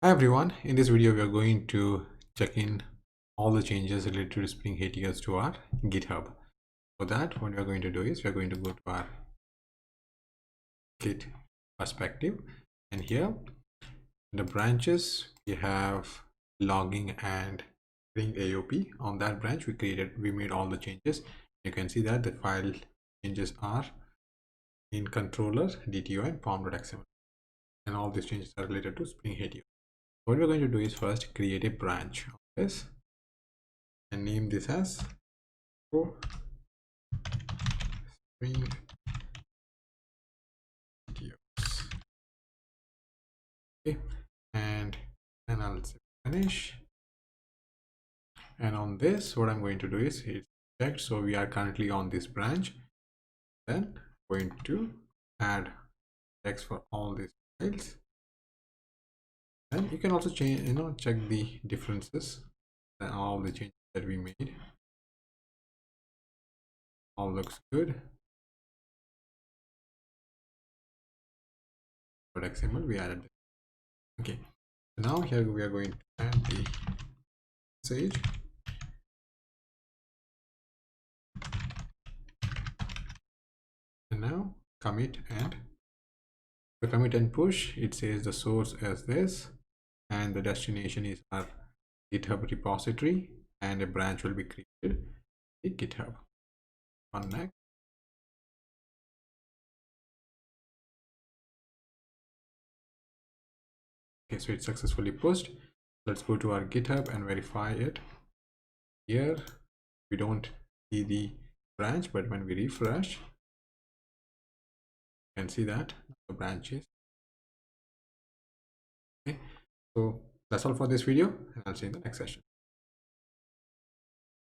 Hi everyone, in this video we are going to check in all the changes related to Spring Hateoas to our GitHub. For that, what we are going to do is we are going to go to our Git perspective, and here in the branches we have logging and Spring AOP. On that branch we made all the changes. You can see that the file changes are in controller, DTO and pom.xml, and all these changes are related to Spring Hateoas. What we're going to do is first create a branch of this and name this as Spring Hateoas. Okay, and then I'll say finish. And on this, what I'm going to do is hit checked. So we are currently on this branch. Then going to add text for all these files. And you can also change, check the differences and all the changes that we made. All looks good. .xml we added. Okay, so now here we are going to add the message. And now commit and the commit and push, it says the source as this and the destination is our GitHub repository, and a branch will be created in GitHub. On next. Okay, so it's successfully pushed. Let's go to our GitHub and verify it. Here we don't see the branch, but when we refresh, you can see that the branch is. Okay, so that's all for this video, and I'll see you in the next session.